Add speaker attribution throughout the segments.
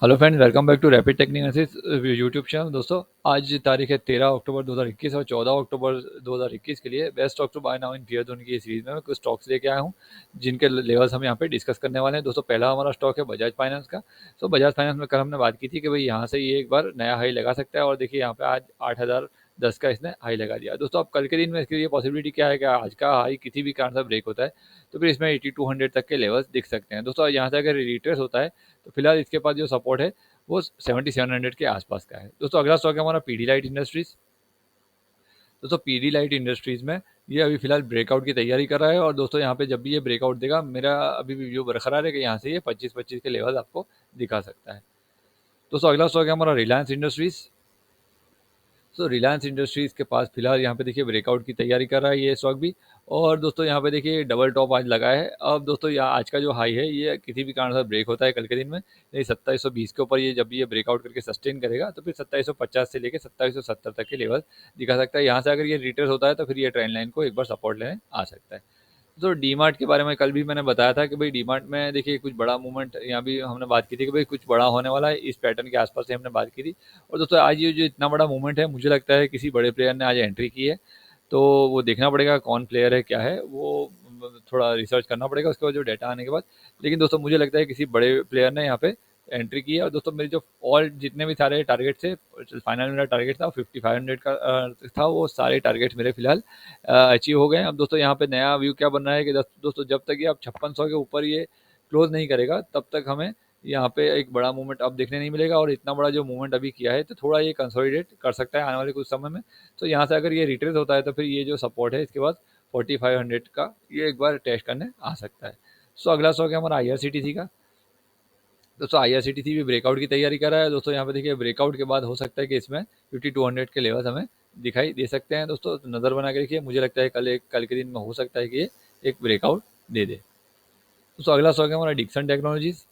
Speaker 1: Hello friends, welcome back to rapid technique analysis YouTube channel. दोस्तों, आज तारीख है 13 अक्टूबर 2021 और 14 अक्टूबर 2021 के लिए best stock to buy now in fear zone की सीरीज में मैं कुछ स्टॉक्स लेके आया हूं जिनके लेवल्स हम यहां पे डिस्कस करने वाले हैं। दोस्तों, पहला हमारा स्टॉक है बजाज फाइनेंस का। तो बजाज फाइनेंस में कल हमने बात की थी कि भाई यहां से ये एक बार नया हाई लगा सकता है और देखिए यहाँ पे आज 8,010 का इसने हाई लगा दिया। दोस्तों, अब कल के दिन में इसके लिए पॉसिबिलिटी क्या है कि आज का हाई किसी भी कारण से ब्रेक होता है तो फिर इसमें 8200 तक के लेवल्स दिख सकते हैं। दोस्तों, यहाँ से अगर रिट्रेस होता है तो फिलहाल इसके पास जो सपोर्ट है वो 7700 के आसपास का है। दोस्तों, अगला स्टॉक है हमारा पीडी लाइट इंडस्ट्रीज। दोस्तों, पीडी लाइट इंडस्ट्रीज में ये अभी फिलहाल ब्रेकआउट की तैयारी कर रहा है और दोस्तों यहाँ पे जब भी ये ब्रेकआउट देगा, मेरा अभी भी व्यू बरकरार है कि यहाँ से ये 25-25 के लेवल आपको दिखा सकता है। दोस्तों, अगला स्टॉक है हमारा रिलायंस इंडस्ट्रीज। तो रिलायंस इंडस्ट्रीज के पास फिलहाल यहाँ पे देखिए ब्रेकआउट की तैयारी कर रहा है ये स्टॉक भी। और दोस्तों, यहाँ पे देखिए डबल टॉप आज लगा है। अब दोस्तों, यहाँ आज का जो हाई है ये किसी भी कारण से ब्रेक होता है कल के दिन में, नहीं 2720 के ऊपर ये जब ये ब्रेकआउट करके सस्टेन करेगा तो फिर 2750 से लेकर 2770 तक के लेवल दिखा सकता है। यहाँ से अगर ये रिट्रेस होता है तो फिर ये ट्रेंड लाइन को एक बार सपोर्ट लेने आ सकता है। तो डीमार्ट के बारे में कल भी मैंने बताया था कि भाई डीमार्ट में देखिए कुछ बड़ा मूवमेंट, यहाँ भी हमने बात की थी कि भाई कुछ बड़ा होने वाला है, इस पैटर्न के आसपास से हमने बात की थी। और दोस्तों, आज ये जो इतना बड़ा मूवमेंट है, मुझे लगता है किसी बड़े प्लेयर ने आज एंट्री की है। तो वो देखना पड़ेगा कौन प्लेयर है क्या है वो, थोड़ा रिसर्च करना पड़ेगा उसके बाद जो डाटा आने के बाद। लेकिन दोस्तों, मुझे लगता है किसी बड़े प्लेयर ने यहाँ पे एंट्री की है। और दोस्तों, मेरे जो ऑल जितने भी सारे टारगेट थे, फाइनल मेरा टारगेट था 5500 का था, वो सारे टारगेट्स मेरे फिलहाल अचीव हो गए हैं। अब दोस्तों, यहाँ पे नया व्यू क्या बन रहा है कि दोस्तों, जब तक ये आप 5600 के ऊपर ये क्लोज नहीं करेगा तब तक हमें यहाँ पे एक बड़ा मूवमेंट अब देखने नहीं मिलेगा। और इतना बड़ा जो मूवमेंट अभी किया है तो थोड़ा ये कंसोलिडेट कर सकता है आने वाले कुछ समय में। तो यहाँ से अगर ये रिट्रेस होता है तो फिर ये जो सपोर्ट है इसके बाद 4500 का ये एक बार टेस्ट करने आ सकता है। सो अगला स्टॉक है हमारा IRCTC का। दोस्तों, IRCTC भी ब्रेकआउट की तैयारी कर रहा है। दोस्तों, यहाँ पे देखिए ब्रेकआउट के बाद हो सकता है कि इसमें 5200 के लेवल हमें दिखाई दे सकते हैं। दोस्तों, तो नज़र बना के रखिए, मुझे लगता है कल के दिन में हो सकता है कि ये एक ब्रेकआउट दे दे। दोस्तों, अगला स्टॉक है हमारा डिक्सन टेक्नोलॉजीज।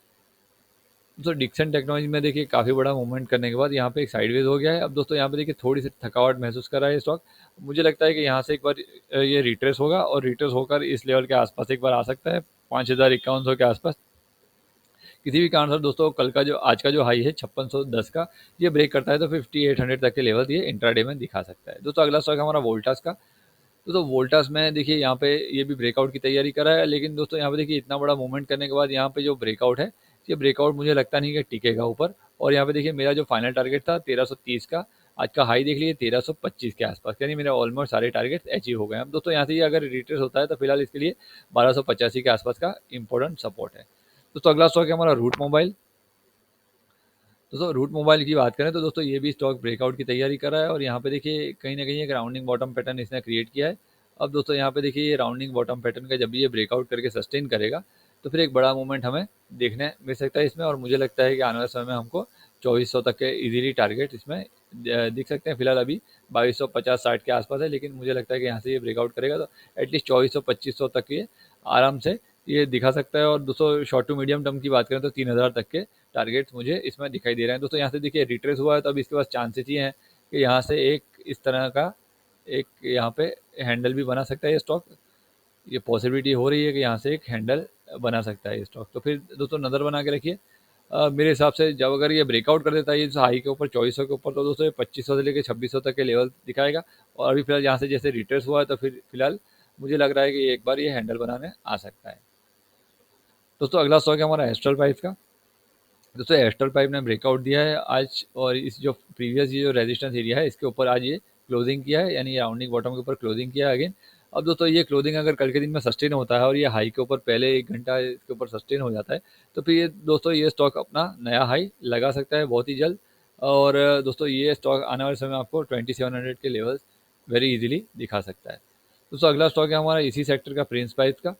Speaker 1: दोस्तों, डिक्सन टेक्नोलॉजी में देखिए काफ़ी बड़ा मूवमेंट करने के बाद यहाँ पे एक साइडवेज हो गया है। अब दोस्तों, यहाँ पे देखिए थोड़ी सी थकावट महसूस कर रहा है स्टॉक। मुझे लगता है कि यहाँ से एक बार ये रिट्रेस होगा और रिट्रेस होकर इस लेवल के आसपास एक बार आ सकता है, 5100 के आसपास। किसी भी कारण से दोस्तों, कल का जो आज का जो हाई है 5610 का, ये ब्रेक करता है तो 5800 तक के लेवल ये इंट्राडे में दिखा सकता है। दोस्तों, अगला स्टॉक है हमारा वोल्टास का। दोस्तों, वोल्टास में देखिए यहाँ पे ये भी ब्रेकआउट की तैयारी कर रहा है। लेकिन दोस्तों, यहाँ पे देखिए इतना बड़ा मूवमेंट करने के बाद यहाँ पे जो ब्रेकआउट है, ये ब्रेकआउट मुझे लगता नहीं कि टिकेगा ऊपर। और यहाँ पे देखिए मेरा जो फाइनल टारगेट था 1330 का, आज का हाई देख लीजिए 1325 के आसपास, यानी मेरे ऑलमोस्ट सारे टारगेट अचीव हो गए हैं। अब दोस्तों, यहाँ से ये अगर रिट्रेस होता है तो फिलहाल इसके लिए 1285 के आसपास का इंपॉर्टेंट सपोर्ट है। दोस्तों, अगला स्टॉक है हमारा रूट मोबाइल। दोस्तों, रूट मोबाइल की बात करें तो दोस्तों, ये भी स्टॉक ब्रेकआउट की तैयारी कर रहा है और यहाँ पे देखिए कहीं ना कहीं एक राउंडिंग बॉटम पैटर्न इसने क्रिएट किया है। अब दोस्तों, यहाँ पे देखिए ये राउंडिंग बॉटम पैटर्न का जब भी ये ब्रेकआउट करके सस्टेन करेगा तो फिर एक बड़ा मूवमेंट हमें देखने मिल सकता है इसमें। और मुझे लगता है कि आने वाले समय में हमको 2400 तक के इजीली टारगेट इसमें दिख सकते हैं। फिलहाल अभी 2250-60 के आसपास है, लेकिन मुझे लगता है कि यहाँ से ये ब्रेकआउट करेगा तो एटलीस्ट 2400-2500 तक ये आराम से ये दिखा सकता है। और दोस्तों, शॉर्ट टू मीडियम टर्म की बात करें तो 3000 तक के टारगेट्स मुझे इसमें दिखाई दे रहे हैं। दोस्तों, यहाँ से देखिए रिट्रेस हुआ है तो अब इसके पास चांसेस ही हैं कि यहाँ से एक इस तरह का एक यहाँ पे हैंडल भी बना सकता है ये स्टॉक। ये पॉसिबिलिटी हो रही है कि यहाँ से एक हैंडल बना सकता है ये स्टॉक। तो फिर दोस्तों, नज़र बना के रखिए। मेरे हिसाब से जब अगर ये ब्रेकआउट कर देता है ये हाई के ऊपर 2400 के ऊपर, तो दोस्तों ये 2500 से लेकर 2600 तक के लेवल दिखाएगा। और अभी फिलहाल यहाँ से जैसे रिट्रेस हुआ है तो फिर फिलहाल मुझे लग रहा है कि एक बार ये हैंडल बनाने आ सकता है। दोस्तों, अगला स्टॉक है हमारा एस्ट्रल पाइप का। दोस्तों, एस्ट्रल पाइप ने ब्रेकआउट दिया है आज और इस जो प्रीवियस ये जो रेजिस्टेंस एरिया है इसके ऊपर आज ये क्लोजिंग किया है, यानी राउंडिंग बॉटम के ऊपर क्लोजिंग किया है अगेन। अब दोस्तों, ये क्लोजिंग अगर कल के दिन में सस्टेन होता है और ये हाई के ऊपर पहले 1 घंटा इसके ऊपर सस्टेन हो जाता है तो फिर ये दोस्तों ये स्टॉक अपना नया हाई लगा सकता है बहुत ही जल्द। और दोस्तों, ये स्टॉक आने वाले समय में आपको 2700 के लेवल्स वेरी इजीली दिखा सकता है। दोस्तों, अगला स्टॉक है हमारा इसी सेक्टर का प्रिंस पाइप का।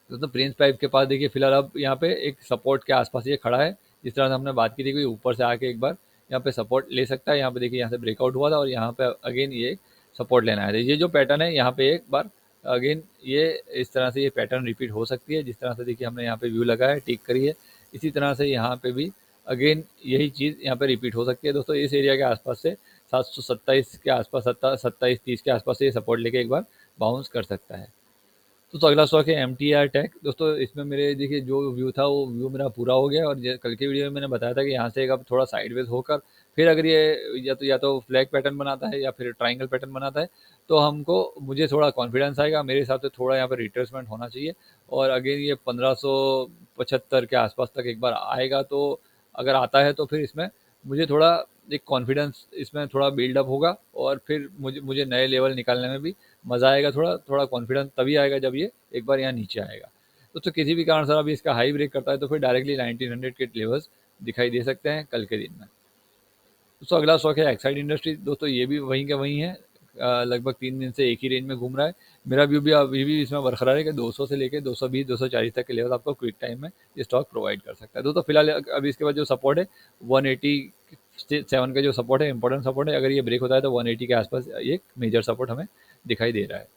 Speaker 1: दोस्तों, प्रिंस पाइप के पास देखिए फिलहाल अब यहाँ पे एक सपोर्ट के आसपास ये खड़ा है। जिस तरह से हमने बात की थी कि ऊपर से आके एक बार यहाँ पे सपोर्ट ले सकता है। यहाँ पे देखिए यहाँ से ब्रेकआउट हुआ था और यहाँ पे अगेन ये सपोर्ट लेना है। ये जो पैटर्न है यहाँ पे एक बार अगेन ये इस तरह से ये पैटर्न रिपीट हो सकती है। जिस तरह से देखिए हमने यहाँ पे व्यू लगाया है, टिक करी है, इसी तरह से यहाँ पे भी अगेन यही चीज़ यहाँ पे रिपीट हो सकती है। दोस्तों, इस एरिया के आसपास से 727 के आसपास 27-30 के आसपास से ये सपोर्ट लेके एक बार बाउंस कर सकता है। दोस्तों अगला स्टॉक है MTR टेक। दोस्तों इसमें मेरे देखिए जो व्यू था वो व्यू मेरा पूरा हो गया, और कल की वीडियो में मैंने बताया था कि यहाँ से एक अब थोड़ा साइडवेज होकर फिर अगर ये या तो फ्लैग पैटर्न बनाता है या फिर ट्राइंगल पैटर्न बनाता है, तो मुझे थोड़ा कॉन्फिडेंस आएगा, मेरे हिसाब से थोड़ा यहाँ पर रिट्रेसमेंट होना चाहिए। और अगेन ये 1575 के आसपास तक एक बार आएगा, तो अगर आता है तो फिर इसमें मुझे थोड़ा एक कॉन्फिडेंस इसमें थोड़ा बिल्डअप होगा, और फिर मुझे मुझे नए लेवल निकालने में भी मज़ा आएगा। थोड़ा थोड़ा कॉन्फिडेंस तभी आएगा जब ये एक बार यहाँ नीचे आएगा। तो किसी भी कारण सर अभी इसका हाई ब्रेक करता है तो फिर डायरेक्टली 1900 के लेवल्स दिखाई दे सकते हैं कल के दिन में। दोस्तों अगला स्टॉक है एक्साइड इंडस्ट्रीज। दोस्तों ये भी वहीं का वहीं है, लगभग 3 दिन से एक ही रेंज में घूम रहा है। मेरा व्यू भी अभी भी इसमें बरकरार है कि 200 से लेकर 220 240 तक के लेवल आपको क्विक टाइम में ये स्टॉक प्रोवाइड कर सकता है। दोस्तों फिलहाल अभी इसके बाद जो सपोर्ट है 187 का जो सपोर्ट है, इंपॉर्टेंट सपोर्ट है। अगर ये ब्रेक होता है तो 180 के आसपास एक मेजर सपोर्ट हमें दिखाई दे रहा है।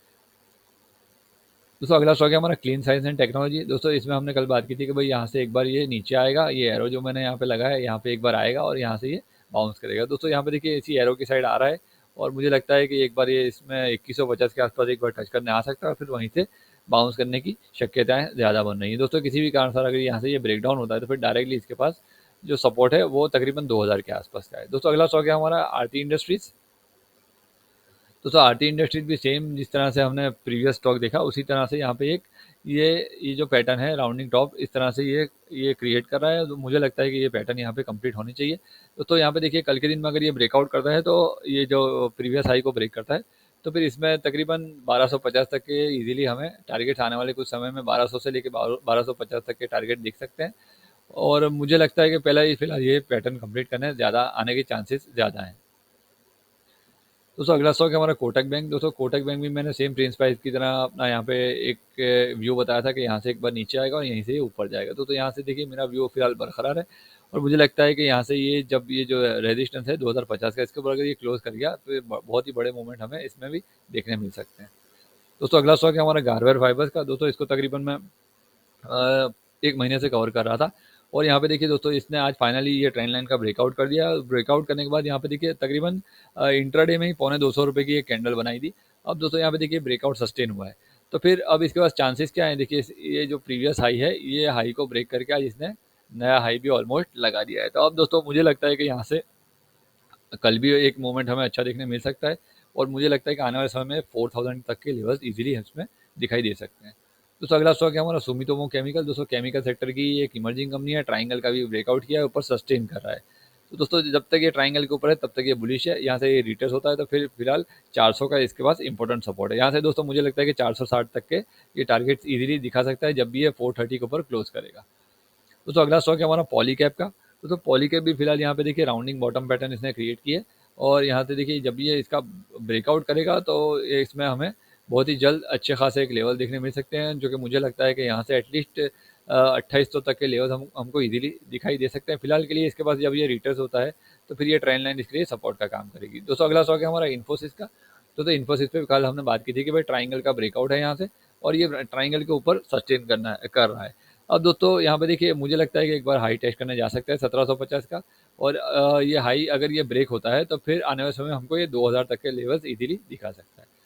Speaker 1: दोस्तों अगला स्टॉक है हमारा क्लीन साइंस एंड टेक्नोलॉजी। दोस्तों इसमें हमने कल बात की थी कि भाई यहाँ से एक बार ये नीचे आएगा, ये एरो जो मैंने यहाँ पे लगाया है यहाँ पे एक बार आएगा और यहाँ से ये बाउंस करेगा। दोस्तों यहाँ पे देखिए इसी एरो की साइड आ रहा है, और मुझे लगता है कि एक बार ये इसमें 2150 के आसपास एक बार टच करने आ सकता है, और फिर वहीं से बाउंस करने की शक्यताएं ज़्यादा बन रही है। दोस्तों किसी भी कारण से अगर यहाँ से ये ब्रेक डाउन होता है तो फिर डायरेक्टली इसके पास जो सपोर्ट है वो तकरीबन 2000 के आसपास का है। दोस्तों अगला स्टॉक है हमारा आरती इंडस्ट्रीज। तो आरती इंडस्ट्रीज भी सेम जिस तरह से हमने प्रीवियस स्टॉक देखा उसी तरह से यहाँ पे एक ये जो पैटर्न है राउंडिंग टॉप इस तरह से ये क्रिएट कर रहा है। तो मुझे लगता है कि ये पैटर्न यहाँ पे कंप्लीट होनी चाहिए। तो यहाँ पे देखिए कल के दिन में अगर ये ब्रेकआउट करता है तो ये जो प्रीवियस हाई को ब्रेक करता है तो फिर इसमें तकरीबन 1250 तक के इजीली हमें टारगेट आने वाले कुछ समय में 1200 से लेकर 1250 तक के टारगेट दिख सकते हैं। और मुझे लगता है कि पहला ही फिलहाल ये पैटर्न कंप्लीट करने ज़्यादा आने के चांसेस ज़्यादा हैं। दोस्तों अगला स्टॉक है हमारा कोटक बैंक। दोस्तों कोटक बैंक भी मैंने सेम प्रिंस प्राइस की तरह अपना यहाँ पे एक व्यू बताया था कि यहाँ से एक बार नीचे आएगा और यहीं से ये ऊपर जाएगा। तो यहाँ से देखिए मेरा व्यू फिलहाल बरकरार है, और मुझे लगता है कि यहाँ से ये जब ये जो रेजिस्टेंस है 2050 का, इसके ऊपर अगर ये क्लोज कर गया तो ये बहुत ही बड़े मूवमेंट हमें इसमें भी देखने मिल सकते हैं। दोस्तों अगला स्टॉक है हमारा गारवेर फाइबर्स का। दोस्तों इसको तकरीबन मैं 1 महीने से कवर कर रहा था, और यहाँ पे देखिए दोस्तों इसने आज फाइनली ये ट्रेंड लाइन का ब्रेकआउट कर दिया। ब्रेकआउट करने के बाद यहाँ पे देखिए तकरीबन इंट्राडे में ही 250 की एक कैंडल बनाई थी। अब दोस्तों यहाँ पे देखिए ब्रेकआउट सस्टेन हुआ है, तो फिर अब इसके पास चांसेस क्या है, देखिए ये जो प्रीवियस हाई है ये हाई को ब्रेक करके आज इसने नया हाई भी ऑलमोस्ट लगा दिया है। तो अब दोस्तों मुझे लगता है कि यहाँ से कल भी एक मोमेंट हमें अच्छा देखने मिल सकता है, और मुझे लगता है कि आने वाले समय में 4000 तक के लेवल्स इजीली इसमें दिखाई दे सकते हैं। दोस्तों अगला स्टॉक है हमारा सुमितोमो केमिकल। दोस्तों केमिकल सेक्टर की एक इमर्जिंग कंपनी है, ट्राइंगल का भी ब्रेकआउट किया है, ऊपर सस्टेन कर रहा है। तो दोस्तों जब तक ये ट्राइंगल के ऊपर है तब तक ये बुलिश है, यहाँ से ये रिटेस्ट होता है तो फिर फिलहाल 400 का इसके पास इंपॉर्टेंट सपोर्ट है। यहाँ से दोस्तों मुझे लगता है कि 460 तक के ये टारगेट्स इजीली दिखा सकता है जब भी ये 430 के ऊपर क्लोज करेगा। दोस्तों अगला स्टॉक है हमारा पॉलीकैब का। दोस्तों पॉलीकैब भी फिलहाल यहाँ पे देखिए राउंडिंग बॉटम पैटर्न इसने क्रिएट किया है, और यहाँ से देखिए जब ये इसका ब्रेकआउट करेगा तो ये इसमें हमें बहुत ही जल्द अच्छे खासे एक लेवल देखने मिल सकते हैं, जो कि मुझे लगता है कि यहाँ से एटलीस्ट 2800 तक के लेवल हमको इजीली दिखाई दे सकते हैं। फिलहाल के लिए इसके पास जब ये रिटर्स होता है तो फिर ये ट्रेंड लाइन इसके लिए सपोर्ट का काम करेगी। दोस्तों अगला स्टॉक है हमारा इन्फोसिस का। तो इन्फोसिस पे कल हमने बात की थी कि भाई ट्राइंगल का ब्रेकआउट है यहाँ से, और ये ट्राइंगल के ऊपर सस्टेन कर रहा है। अब दोस्तों यहाँ पे देखिए मुझे लगता है कि एक बार हाई टेस्ट करने जा सकता है 1750 का, और ये हाई अगर ये ब्रेक होता है तो फिर आने वाले समय में हमको ये 2000 तक के लेवल्स इजीली दिखा सकता है।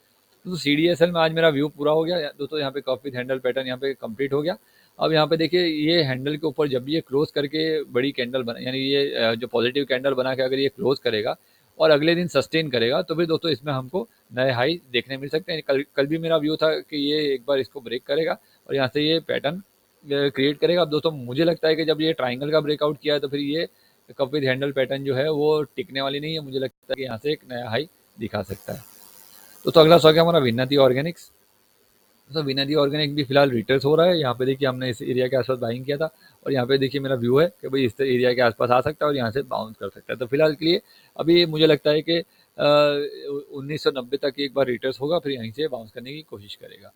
Speaker 1: तो CDSL में आज मेरा व्यू पूरा हो गया दोस्तों। यहाँ पे कॉफी हैंडल पैटर्न यहाँ पे कंप्लीट हो गया। अब यहाँ पे देखिए ये हैंडल के ऊपर जब ये क्लोज करके बड़ी कैंडल बना, यानी ये जो पॉजिटिव कैंडल बना के अगर ये क्लोज करेगा और अगले दिन सस्टेन करेगा तो फिर दोस्तों इसमें हमको नए हाई देखने मिल सकते हैं। कल भी मेरा व्यू था कि ये एक बार इसको ब्रेक करेगा और यहाँ से ये पैटर्न क्रिएट करेगा। अब दोस्तों मुझे लगता है कि जब ये ट्राइंगल का ब्रेकआउट किया है तो फिर ये कप विद हैंडल पैटर्न जो है वो टिकने वाली नहीं है। मुझे लगता है कि यहाँ से एक नया हाई दिखा सकता है। तो अगला स्टॉक है हमारा विनती ऑर्गेनिक्स। तो विनती ऑर्गेनिक भी फिलहाल रिटर्स हो रहा है। यहाँ पे देखिए हमने इस एरिया के आसपास बाइंग किया था, और यहाँ पे देखिए मेरा व्यू है कि भाई इस एरिया के आसपास आ सकता है और यहाँ से बाउंस कर सकता है। तो फिलहाल के लिए अभी मुझे लगता है कि 1990 तक एक बार रिटर्स होगा, फिर यहीं से बाउंस करने की कोशिश करेगा।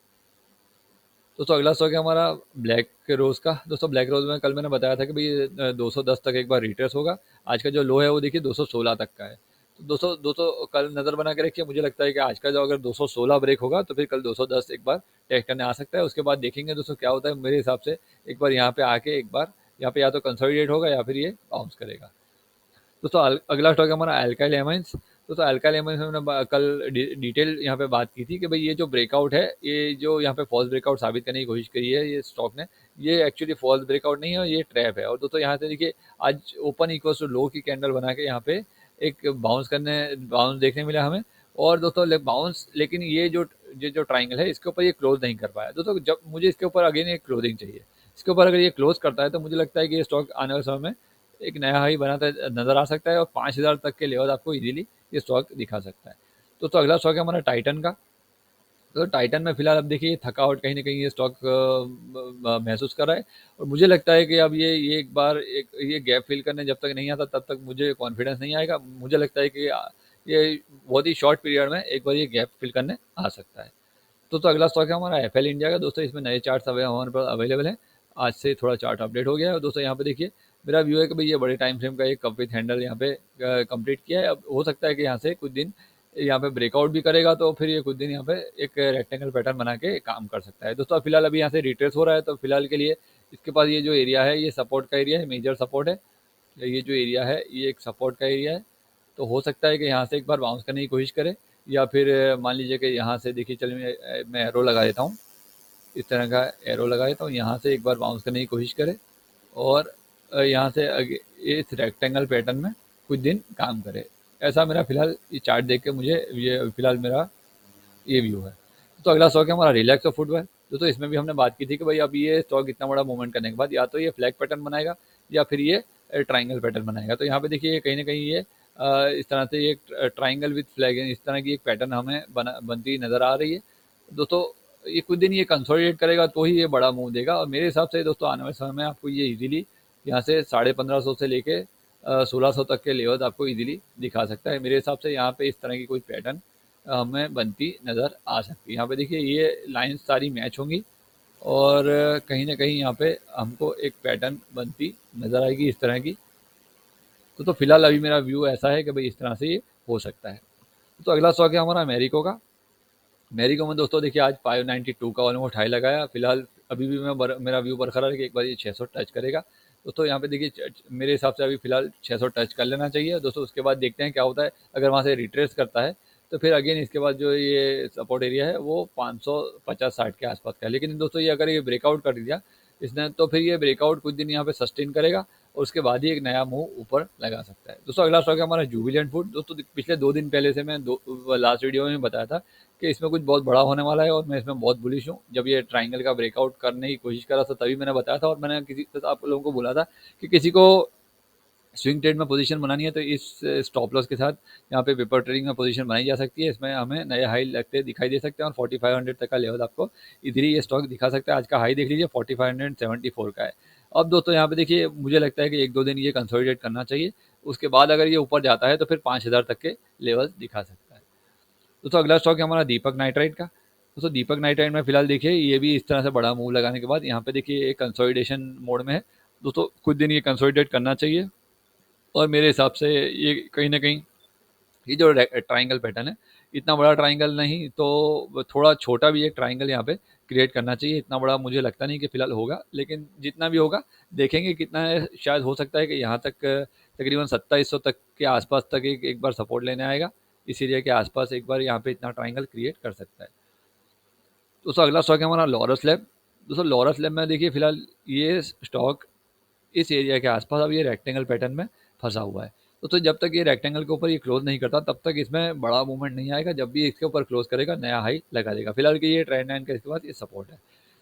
Speaker 1: दोस्तों अगला स्टॉक है हमारा ब्लैक रोज का। दोस्तों ब्लैक रोज में कल मैंने बताया था कि भाई 210 तक एक बार रिट्रेस होगा। आज का जो लो है वो देखिए 216 तक का है। तो दोस्तों कल नज़र बना के रखिए। मुझे लगता है कि आज का जो अगर 216 ब्रेक होगा तो फिर कल 210 एक बार टेस्ट करने आ सकता है। उसके बाद देखेंगे दोस्तों क्या होता है। मेरे हिसाब से एक बार यहाँ पे आके एक बार यहाँ पे या तो कंसोलिडेट होगा या फिर ये बाउंस करेगा। दोस्तों अगला स्टॉक है हमारा अल्काइल एमाइंस। तो अल्काइल एमिनेशन में हमने कल डिटेल यहाँ पे बात की थी कि भाई ये जो ब्रेकआउट है, ये जो यहाँ पे फॉल्स ब्रेकआउट साबित करने की कोशिश करी है ये स्टॉक ने, ये एक्चुअली फॉल्स ब्रेकआउट नहीं है, ये ट्रैप है। और दोस्तों यहाँ से देखिए आज ओपन इक्वल्स टू लो की कैंडल बना के यहाँ पे एक बाउंस देखने मिला हमें। और दोस्तों बाउंस, लेकिन ये जो ट्राइंगल है इसके ऊपर ये क्लोज नहीं कर पाया दोस्तों। जब मुझे इसके ऊपर अगेन एक क्लोजिंग चाहिए, इसके ऊपर अगर ये क्लोज करता है तो मुझे लगता है कि ये स्टॉक आने वाले समय में एक नया हाई बनाता नजर आ सकता है और 5000 तक के लेवल आपको इजीली ये स्टॉक दिखा सकता है। तो अगला स्टॉक है हमारा टाइटन का। तो टाइटन में फिलहाल अब देखिए थकावट कहीं ना कहीं ये स्टॉक महसूस कर रहा है। और मुझे लगता है कि अब ये एक बार ये गैप फिल करने जब तक नहीं आता तब तक मुझे कॉन्फिडेंस नहीं आएगा। मुझे लगता है कि ये बहुत ही शॉर्ट पीरियड में एक बार ये गैप फिल करने आ सकता है। तो अगला स्टॉक है हमारा एफएल इंडिया का। दोस्तों इसमें नए चार्ट्स हमारे पास अवेलेबल हैं। आज से थोड़ा चार्ट अपडेट हो गया है। और दोस्तों यहाँ पे देखिए मेरा व्यू है कि भाई ये बड़े टाइम फ्रेम का एक कप विथ हैंडल यहाँ पे कंप्लीट किया है। अब हो सकता है कि यहाँ से कुछ दिन यहाँ पे ब्रेकआउट भी करेगा तो फिर ये कुछ दिन यहाँ पे एक रेक्टेंगल पैटर्न बना के काम कर सकता है। दोस्तों फिलहाल अभी यहाँ से रिट्रेस हो रहा है, तो फिलहाल के लिए इसके पास ये जो एरिया है ये सपोर्ट का एरिया है, मेजर सपोर्ट है। ये जो एरिया है ये एक सपोर्ट का एरिया है। तो हो सकता है कि यहाँ से एक बार बाउंस करने की कोशिश करे, या फिर मान लीजिए कि यहाँ से देखिए चलिए मैं एरो लगा देता हूँ, इस तरह का एरो लगा देता हूँ, यहाँ से एक बार बाउंस करने की कोशिश करे और यहाँ से इस रेक्टेंगल पैटर्न में कुछ दिन काम करे। ऐसा मेरा फिलहाल ये चार्ट देख के मुझे ये फिलहाल मेरा ये व्यू है। तो अगला स्टॉक है हमारा रिलैक्स और फुटवेयर। तो इसमें भी हमने बात की थी कि भाई अब ये स्टॉक इतना बड़ा मूवमेंट करने के बाद या तो ये फ्लैग पैटर्न बनाएगा या फिर ये ट्राइंगल पैटर्न बनाएगा। तो यहाँ पे देखिए कहीं ना कहीं ये इस तरह से ये ट्राइंगल विथ फ्लैग इस तरह की एक पैटर्न हमें बनती नजर आ रही है। दोस्तों ये कुछ दिन ये कंसोलिडेट करेगा तो ही ये बड़ा मूव देगा। और मेरे हिसाब से दोस्तों आने वाले समय में आपको ये इजीली यहाँ से 1550 से लेके 1600 तक के लेवल आपको इजीली दिखा सकता है। मेरे हिसाब से यहाँ पे इस तरह की कोई पैटर्न हमें बनती नज़र आ सकती है। यहाँ पे देखिए ये लाइंस सारी मैच होंगी और कहीं ना कहीं यहाँ पे हमको एक पैटर्न बनती नज़र आएगी इस तरह की। तो फिलहाल अभी मेरा व्यू ऐसा है कि भाई इस तरह से ये हो सकता है। तो अगला स्टॉक है हमारा मेरिको का। मेरिको में दोस्तों देखिए आज 592 का ऑलमोस्ट हाई लगाया। फिलहाल अभी भी मेरा व्यू बरकरार है कि एक बार ये 600 टच करेगा। दोस्तों यहाँ पे देखिए मेरे हिसाब से अभी फिलहाल 600 टच कर लेना चाहिए दोस्तों। उसके बाद देखते हैं क्या होता है। अगर वहाँ से रिट्रेस करता है तो फिर अगेन इसके बाद जो ये सपोर्ट एरिया है वो 550-60 के आसपास का है। लेकिन दोस्तों ये अगर ये ब्रेकआउट कर दिया इसने तो फिर ये ब्रेकआउट कुछ दिन यहाँ पे सस्टेन करेगा और उसके बाद ही एक नया मूव ऊपर लगा सकता है। दोस्तों अगला स्टॉक है हमारा जुबिलेंट फूड। दोस्तों पिछले 2 दिन पहले से मैं लास्ट वीडियो में बताया था कि इसमें कुछ बहुत बड़ा होने वाला है और मैं इसमें बहुत बुलिश हूँ। जब ये ट्राइंगल का ब्रेकआउट करने की कोशिश करा था तभी मैंने बताया था और मैंने आप लोगों को बोला था कि किसी को स्विंग ट्रेड में पोजीशन बनानी है तो इस स्टॉप लॉस के साथ यहाँ पे पेपर ट्रेडिंग में पोजीशन बनाई जा सकती है। इसमें हमें नए हाई लगते दिखाई दे सकते हैं और 4500 तक का लेवल आपको इधर ही ये स्टॉक दिखा सकता है। आज का हाई देख लीजिए 4574 का है। अब दोस्तों यहाँ पे देखिए मुझे लगता है कि 1-2 दिन ये कंसोलिडेट करना चाहिए, उसके बाद अगर ये ऊपर जाता है तो फिर 5000 तक के लेवल दिखा सकता है। दोस्तों अगला स्टॉक है हमारा दीपक नाइट्राइट का। दोस्तों दीपक नाइट्राइट में फिलहाल देखिए ये भी इस तरह से बड़ा मूव लगाने के बाद यहाँ पे देखिए एक कंसोलिडेशन मोड में है। दोस्तों कुछ दिन ये कंसोलिडेट करना चाहिए और मेरे हिसाब से ये कहीं ना कहीं ये जो ट्राइंगल पैटर्न है, इतना बड़ा ट्राइंगल नहीं तो थोड़ा छोटा भी एक ट्राइंगल यहाँ पे क्रिएट करना चाहिए। इतना बड़ा मुझे लगता नहीं कि फिलहाल होगा, लेकिन जितना भी होगा देखेंगे कितना है। शायद हो सकता है कि यहाँ तक तकरीबन 2700 तक के आसपास तक एक बार सपोर्ट लेने आएगा। इस एरिया के आसपास एक बार यहाँ पे इतना ट्राइंगल क्रिएट कर सकता है। दोस्तों अगला स्टॉक है हमारा लॉरस लैब। दोस्तों लॉरस लैब में देखिए फिलहाल ये स्टॉक इस एरिया के आसपास अब ये रेक्टेंगल पैटर्न में फंसा हुआ है। तो जब तक ये रेक्टेंगल के ऊपर ये क्लोज नहीं करता तब तक इसमें बड़ा मूवमेंट नहीं आएगा। जब भी इसके ऊपर क्लोज करेगा नया हाई लगा देगा। फिलहाल की ये ट्रेंड लाइन का इसके बाद ये सपोर्ट है।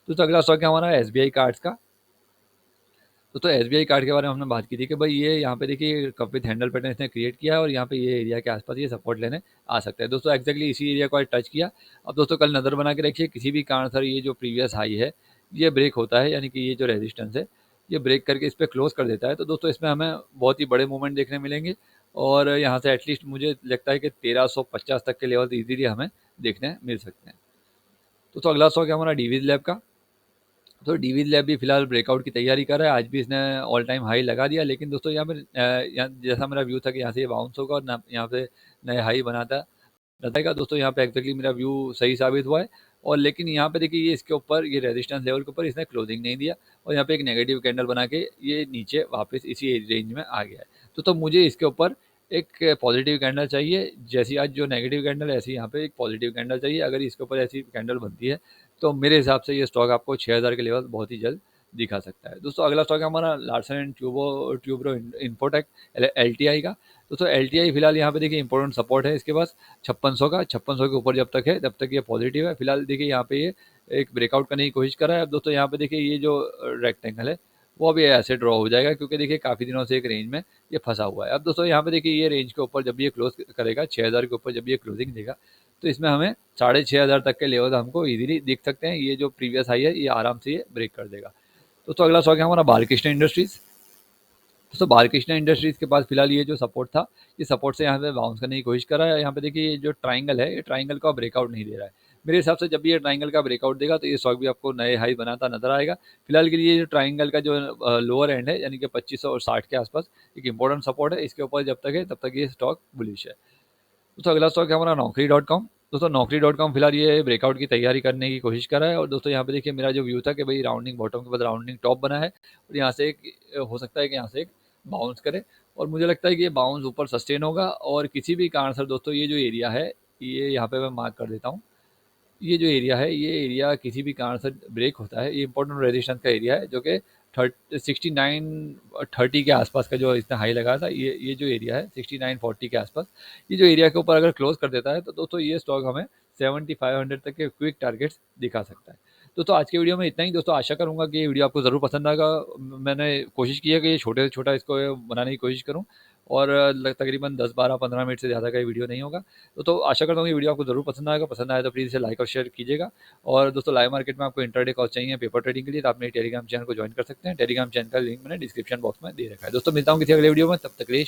Speaker 1: तो अगला स्टॉक है हमारा एसबीआई कार्ड्स का। तो एसबीआई कार्ड के बारे में हमने बात की थी कि भाई ये यहाँ पे देखिए कप विथ हैंडल पैटर्न इसने क्रिएट किया है और यहाँ पे ये एरिया के आसपास ये सपोर्ट लेने आ सकता है। दोस्तों एक्जैक्टली इसी एरिया को आज टच किया। अब दोस्तों कल नज़र बना के रखिए किसी भी कारण सर ये जो प्रीवियस हाई है ये ब्रेक होता है, यानी कि ये जो रेजिस्टेंस है ये ब्रेक करके इस पर क्लोज कर देता है तो दोस्तों इसमें हमें बहुत ही बड़े मूवमेंट देखने मिलेंगे। और यहाँ से एटलीस्ट मुझे लगता है कि 1350 तक के लेवल इजीली हमें देखने मिल सकते हैं। तो अगला स्टॉक है हमारा डीवीज लैब का। तो डीवीज लैब भी फिलहाल ब्रेकआउट की तैयारी कर रहा है। आज भी इसने ऑल टाइम हाई लगा दिया, लेकिन दोस्तों यहाँ पर जैसा मेरा व्यू था कि यहाँ से ये बाउंस होगा और यहाँ पे नए हाई बनाता रहेगा। दोस्तों यहाँ पे एक्जैक्टली मेरा व्यू सही साबित हुआ है। और लेकिन यहाँ पे देखिए ये इसके ऊपर ये रेजिस्टेंस लेवल के ऊपर इसने क्लोजिंग नहीं दिया और यहाँ पे एक नेगेटिव कैंडल बना के ये नीचे वापस इसी रेंज में आ गया है। तो मुझे इसके ऊपर एक पॉजिटिव कैंडल चाहिए, जैसी आज जो नेगेटिव कैंडल है ऐसी यहाँ पे एक पॉजिटिव कैंडल चाहिए। अगर इसके ऊपर ऐसी कैंडल बनती है तो मेरे हिसाब से ये स्टॉक आपको 6000 के लेवल बहुत ही जल्द दिखा सकता है। दोस्तों अगला स्टॉक है हमारा Larsen and Toubro infotech LTI का। दोस्तों LTI फिलहाल यहाँ पे देखिए इंपॉर्टेंट सपोर्ट है इसके पास 5600 का। 5600 के ऊपर जब तक है तब तक ये पॉजिटिव है। फिलहाल देखिए यहाँ पे ये एक ब्रेकआउट करने की कोशिश कर रहा है। अब दोस्तों यहाँ पे देखिए ये जो रेक्टेंगल है वो अभी ऐसे ड्रॉ हो जाएगा, क्योंकि देखिए काफ़ी दिनों से एक रेंज में ये फंसा हुआ है। अब दोस्तों यहाँ पे देखिए ये रेंज के ऊपर जब ये क्लोज करेगा 6000 के ऊपर, जब ये क्लोजिंग देगा तो इसमें हमें 6500 तक के लेवल हमको इजीली दिख सकते हैं। ये जो प्रीवियस हाई है ये आराम से ये ब्रेक कर देगा। दोस्तों अगला स्टॉक है हमारा बालकृष्ण इंडस्ट्रीज। दोस्तों बालकृष्ण इंडस्ट्रीज के पास फिलहाल ये जो सपोर्ट था, ये सपोर्ट से यहाँ पे बाउंस करने की कोशिश कर रहा है। यहाँ पे देखिए ये जो ट्राइंगल है, ये ट्राइंगल का ब्रेकआउट नहीं दे रहा है। मेरे हिसाब से जब भी ये ट्राइंगल का ब्रेकआउट देगा तो ये स्टॉक भी आपको नए हाई बनाता नजर आएगा। फिलहाल के लिए जो ट्राइंगल का जो लोअर एंड है यानी कि 2560 के आसपास एक इंपॉर्टेंट सपोर्ट है। इसके ऊपर जब तक है तब तक ये स्टॉक बुलिश है। दोस्तों अगला स्टॉक है हमारा नौकरी.com। दोस्तों नौकरी.com फिलहाल ये ब्रेकआउट की तैयारी करने की कोशिश कर रहा है। और दोस्तों यहाँ पे देखिए मेरा जो व्यू था कि भाई राउंडिंग बॉटम के बाद राउंडिंग टॉप बना है और यहाँ से एक हो सकता है कि यहाँ से एक बाउंस करे, और मुझे लगता है कि ये बाउंस ऊपर सस्टेन होगा। और किसी भी कारण से दोस्तों ये जो एरिया है, ये यहाँ पे मैं मार्क कर देता हूँ, ये जो एरिया है ये एरिया किसी भी कारण से ब्रेक होता है, ये इंपॉर्टेंट रेजिस्टेंस का एरिया है जो कि 6930 के आसपास का जो इसने हाई लगाया था, ये जो एरिया है 6940 के आसपास, ये जो एरिया के ऊपर अगर क्लोज कर देता है तो दोस्तों ये स्टॉक हमें 7500 तक के क्विक टारगेट्स दिखा सकता है। दोस्तों आज के वीडियो में इतना ही। दोस्तों आशा करूंगा कि ये वीडियो आपको ज़रूर पसंद आएगा। मैंने कोशिश की है कि ये छोटे से छोटा इसको बनाने की कोशिश करूं, और तकरीबन 10 12 15 मिनट से ज़्यादा का ये वीडियो नहीं होगा। तो आशा करता हूँ ये वीडियो आपको ज़रूर पसंद आएगा। पसंद आए तो प्लीज़ इसे लाइक और शेयर कीजिएगा। और दोस्तों लाइव मार्केट में आपको इंट्राडे कॉल चाहिए पेपर ट्रेडिंग के लिए तो आप मेरे टेलीग्राम चैनल को ज्वाइन कर सकते हैं। टेलीग्राम चैनल का लिंक मैंने डिस्क्रिप्शन बॉक्स में दे रखा है। दोस्तों मिलता हूँ किसी अगले वीडियो में, तब तक के लिए